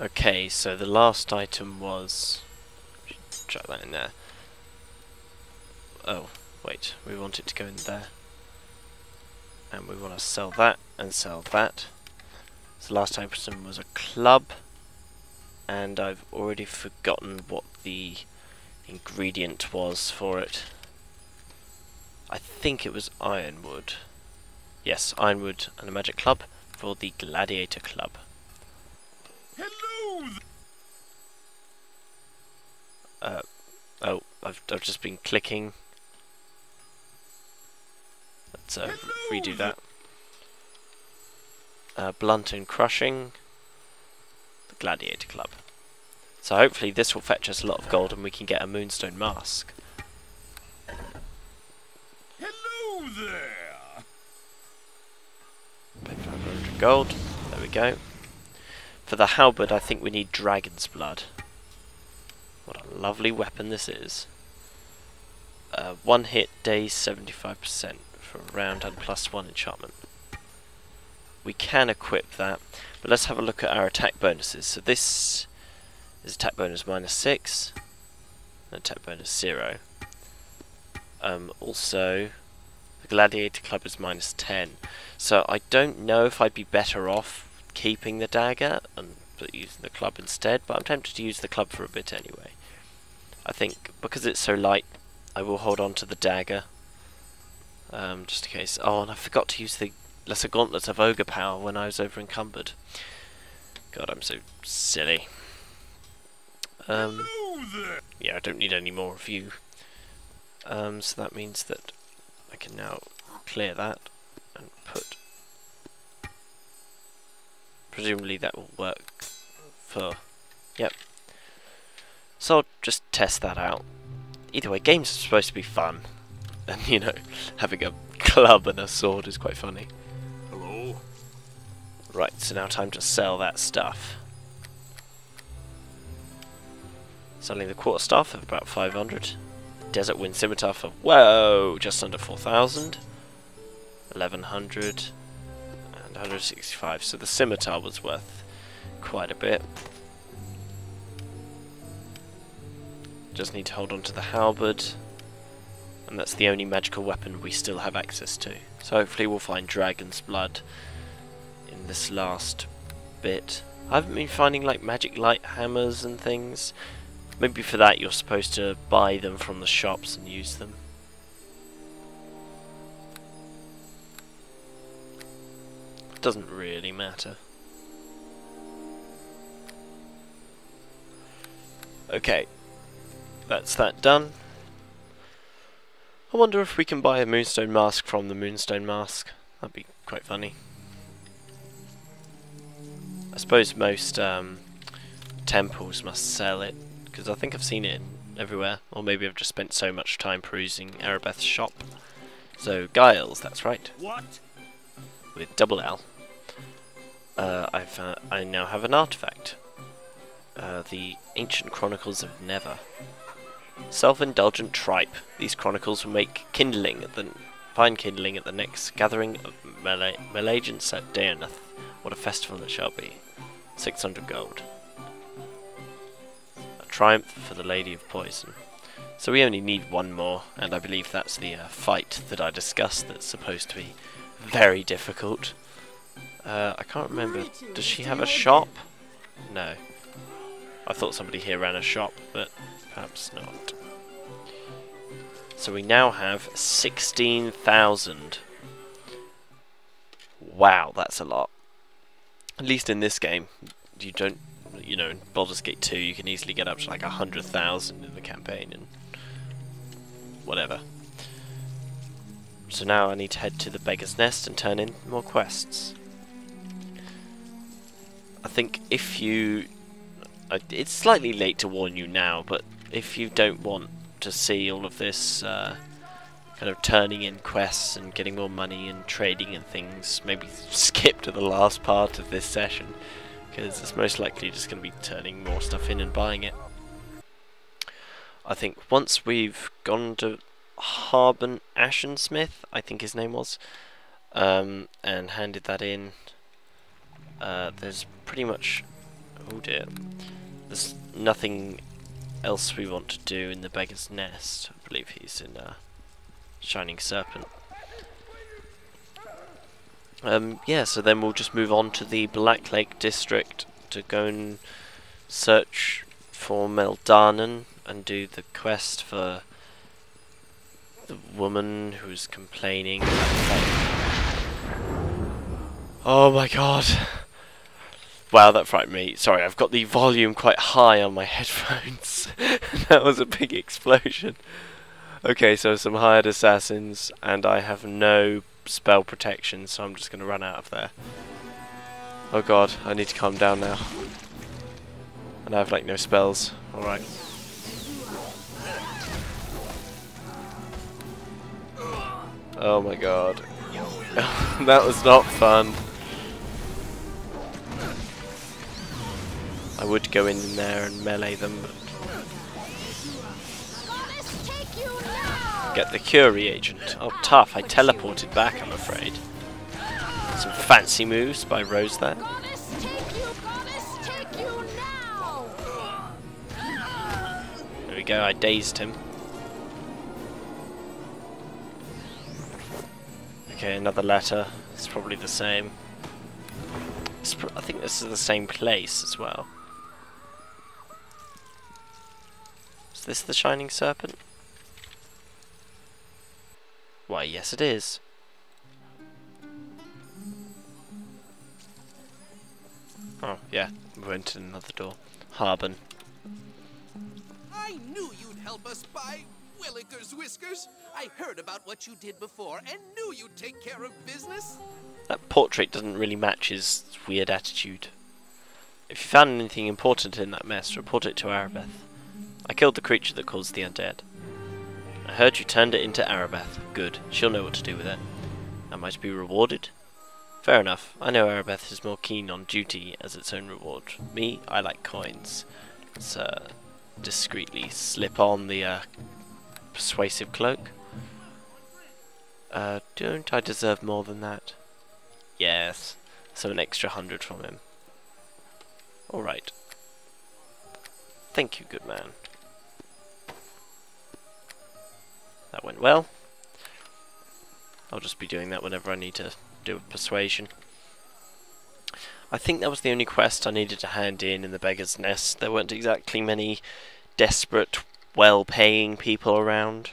Okay, so the last item was... chuck that in there. Oh, wait, we want it to go in there. And we want to sell that and sell that. So the last item was a club. And I've already forgotten what the ingredient was for it. I think it was ironwood. Yes, ironwood and a magic club for the gladiator club. Hello! Oh, I've just been clicking. Let's redo that. Blunt and crushing. The gladiator club. So hopefully this will fetch us a lot of gold and we can get a Moonstone Mask. Hello there! Pay 500 gold. There we go. For the halberd, I think we need dragon's blood. What a lovely weapon this is. One hit, days 75% for a round and +1 enchantment. We can equip that, but let's have a look at our attack bonuses. So this is attack bonus -6, and attack bonus 0. Also, the gladiator club is -10. So I don't know if I'd be better off keeping the dagger and using the club instead, but I'm tempted to use the club for a bit anyway. I think because it's so light, I will hold on to the dagger, just in case. Oh, and I forgot to use the lesser gauntlets of ogre power when I was over encumbered. God, I'm so silly. Yeah, I don't need any more of you. So that means that I can now clear that and put... Presumably that will work for... Yep. So I'll just test that out. Either way, games are supposed to be fun. And, you know, having a club and a sword is quite funny. Hello? Right, so now time to sell that stuff. Selling the quarterstaff of about 500. Desert Wind Scimitar for, whoa, just under 4,000. 1,100. And 165. So the scimitar was worth quite a bit. Just need to hold on to the halberd. And that's the only magical weapon we still have access to. So hopefully we'll find dragon's blood in this last bit. I haven't been finding like magic light hammers and things. Maybe for that you're supposed to buy them from the shops and use them. Doesn't really matter. Okay, that's that done. I wonder if we can buy a Moonstone Mask from the Moonstone Mask. That'd be quite funny. I suppose most temples must sell it, because I think I've seen it everywhere. Or maybe I've just spent so much time perusing Erebeth's shop. So, Giles, that's right. What? With double L. I now have an artifact. The Ancient Chronicles of Never. Self-indulgent tripe. These chronicles will make fine kindling at the next gathering of Melagents at Daenath. What a festival it shall be. 600 gold. A triumph for the Lady of Poison. So we only need one more, and I believe that's the fight that I discussed that's supposed to be very difficult. I can't remember. Does she have a shop? No. I thought somebody here ran a shop, but perhaps not. So we now have 16,000. Wow, that's a lot. At least in this game, you don't, you know, in Baldur's Gate 2, you can easily get up to like 100,000 in the campaign and whatever. So now I need to head to the Beggars Nest and turn in more quests. I think if you... it's slightly late to warn you now, but if you don't want to see all of this kind of turning in quests and getting more money and trading and things, maybe skip to the last part of this session, because it's most likely just going to be turning more stuff in and buying it. I think once we've gone to Harbin Ashensmith, I think his name was, and handed that in, there's pretty much Oh dear. There's nothing else we want to do in the Beggars Nest. I believe he's in Shining Serpent. Yeah, so then we'll just move on to the Blacklake district to go and search for Meldanen and do the quest for the woman who's complaining. Oh my god! Wow, that frightened me. Sorry, I've got the volume quite high on my headphones. That was a big explosion. Okay, so some hired assassins, and I have no spell protection, so I'm just going to run out of there. Oh god, I need to calm down now. And I have like no spells. Alright. Oh my god. That was not fun. I would go in there and melee them, but get the cure reagent. Oh, tough. I teleported back, I'm afraid. Some fancy moves by Rose there. There we go, I dazed him. Okay, another letter. It's probably the same. I think this is the same place as well. Is this the Shining Serpent? Why, yes it is. Oh, yeah, we went in another door. Harbin. I knew you'd help us by Willikers Whiskers. I heard about what you did before and knew you'd take care of business. That portrait doesn't really match his weird attitude. If you found anything important in that mess, report it to Arabeth. I killed the creature that caused the undead. I heard you turned it into Arabeth. Good. She'll know what to do with it. Am I to be rewarded? Fair enough. I know Arabeth is more keen on duty as its own reward. Me, I like coins. Let's discreetly slip on the persuasive cloak. Don't I deserve more than that? Yes. So an extra 100 from him. Alright. Thank you, good man. That went well. I'll just be doing that whenever I need to do a persuasion. I think that was the only quest I needed to hand in the Beggars Nest. There weren't exactly many desperate, well-paying people around.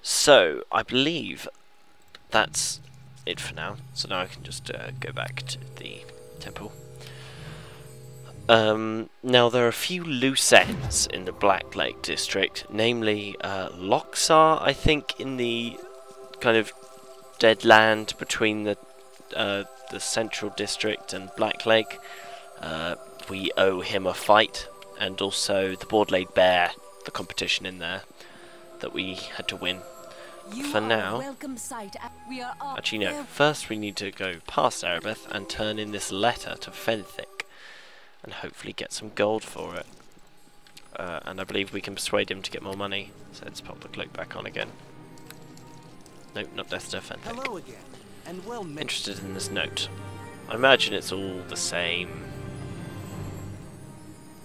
So, I believe that's it for now. So now I can just go back to the temple. Now there are a few loose ends in the Blacklake district, namely Loxar, I think, in the kind of dead land between the central district and Blacklake. We owe him a fight, and also the Board-Laid Bear, the competition in there that we had to win. For now, actually no, first we need to go past Arabeth and turn in this letter to Fenthic. And hopefully get some gold for it. And I believe we can persuade him to get more money. So let's pop the cloak back on again. Nope, not Dester, Fenthic. Hello again, and well met. Interested in this note. I imagine it's all the same.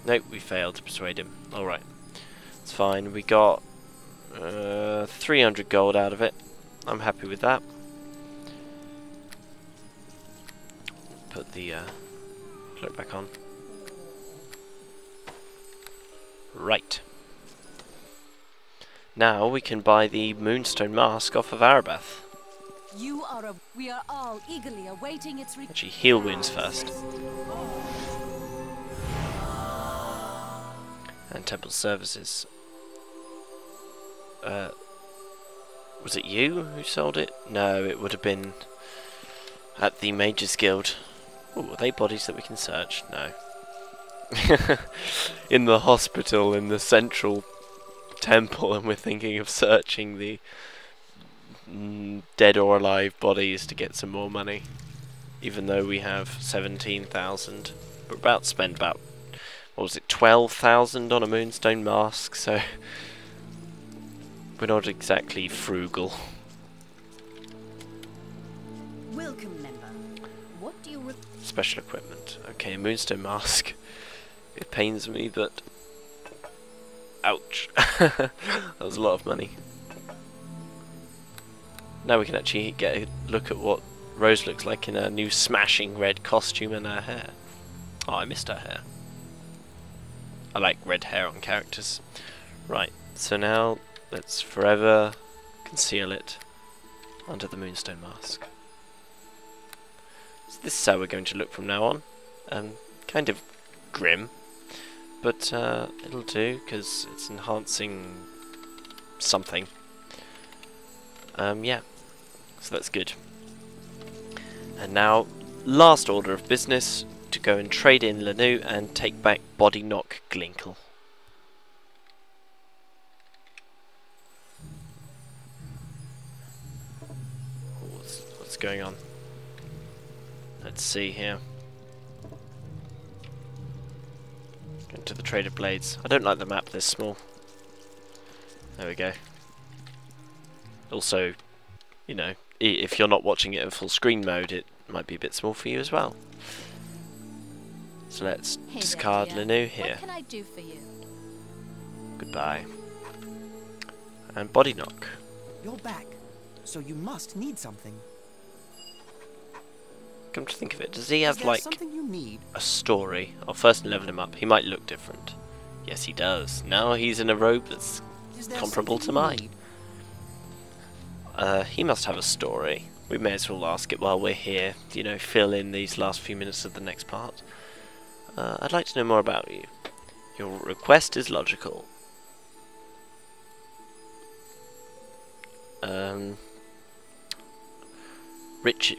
Nope, we failed to persuade him. Alright. It's fine. We got 300 gold out of it. I'm happy with that. Put the cloak back on. Right. Now we can buy the Moonstone Mask off of Arabeth. We are all eagerly awaiting its return. Actually, heal wounds first. And temple services. Was it you who sold it? No, it would have been at the Mages Guild. Ooh, are they bodies that we can search? No. In the hospital in the central temple, and we're thinking of searching the dead or alive bodies to get some more money, even though we have 17,000. We're about to spend about, what was it, 12,000 on a Moonstone Mask, so we're not exactly frugal. Welcome, member. What do you Let's special equipment. Okay, Moonstone Mask. It pains me, but... ouch. That was a lot of money. Now we can actually get a look at what Rose looks like in her new smashing red costume and her hair. Oh, I missed her hair. I like red hair on characters. Right, so now let's forever conceal it under the Moonstone Mask. So this is how we're going to look from now on. Kind of grim, but it'll do because it's enhancing something. Yeah, so that's good. And now, last order of business, to go and trade in Lanu and take back Boddyknock Glinkle. What's going on? Let's see here. Go to the Trade of Blades. I don't like the map this small. There we go. Also, you know, if you're not watching it in full screen mode, it might be a bit small for you as well. So let's discard Lanu here. What can I do for you? Goodbye. And Boddyknock. You're back, so you must need something. Come to think of it, does he have like something you need? a story? I'll first level him up. He might look different. Yes, he does. Now he's in a robe that's comparable to mine. He must have a story. We may as well ask it while we're here. You know, fill in these last few minutes of the next part. I'd like to know more about you. Your request is logical.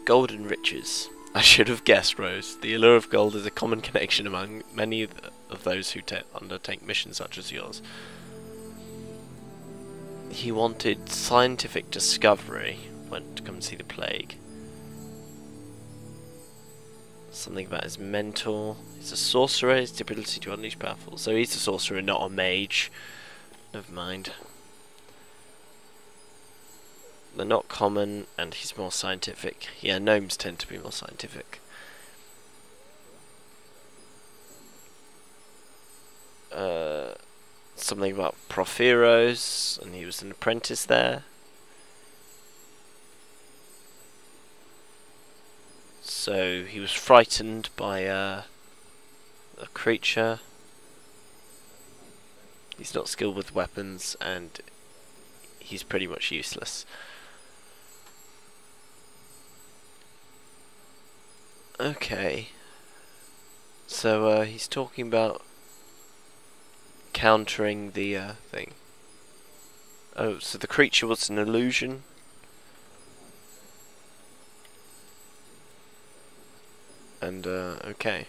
Golden riches. I should have guessed, Rose. The allure of gold is a common connection among many of those who undertake missions such as yours. He wanted scientific discovery. Went to come and see the plague. Something about his mentor. He's a sorcerer. His ability to unleash powerful. So he's a sorcerer, not a mage. Never mind. They're not common, and he's more scientific. Yeah, gnomes tend to be more scientific. Something about Porphyros, and he was an apprentice there. So he was frightened by a creature. He's not skilled with weapons, and he's pretty much useless. Okay. So he's talking about countering the thing. Oh, so the creature was an illusion? And, okay.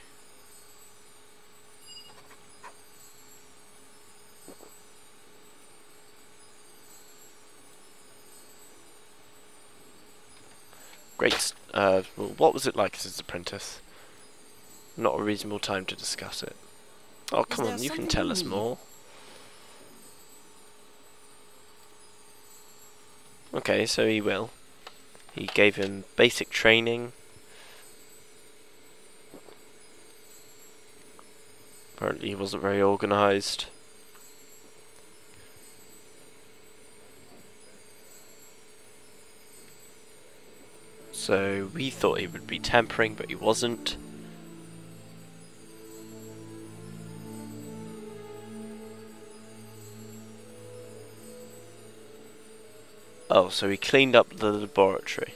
Great. Well, what was it like as his apprentice? Not a reasonable time to discuss it. Oh, come on, you can tell us more. Okay, so he will. He gave him basic training. Apparently he wasn't very organised. So we thought he would be tampering, but he wasn't. Oh, so he cleaned up the laboratory.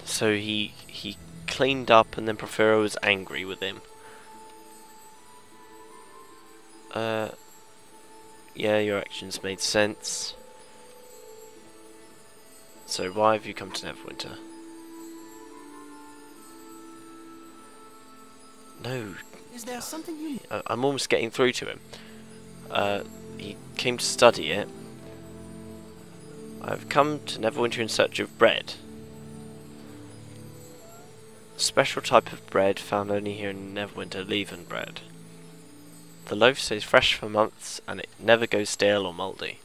So he cleaned up, and then Porphyro was angry with him. Yeah, your actions made sense. So why have you come to Neverwinter? No. Is there something you... I'm almost getting through to him. He came to study it. I've come to Neverwinter in search of bread. Special type of bread found only here in Neverwinter, leaven bread. The loaf stays fresh for months and it never goes stale or mouldy.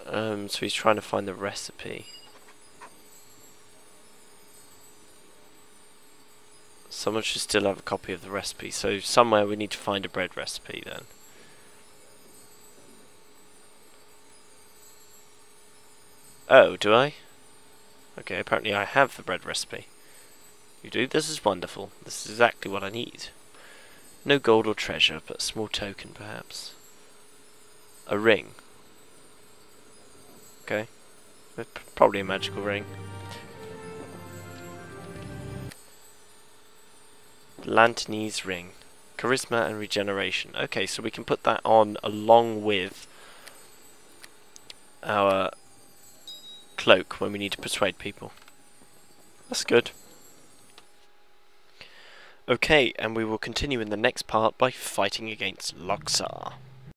So he's trying to find the recipe. Someone should still have a copy of the recipe, so somewhere we need to find a bread recipe then. Oh, do I? Okay, apparently I have the bread recipe. You do? This is wonderful. This is exactly what I need. No gold or treasure, but a small token perhaps. A ring. Okay. Probably a magical ring. Lanternese ring. Charisma and regeneration. Okay, so we can put that on along with our cloak when we need to persuade people. That's good. Okay, and we will continue in the next part by fighting against Loxar.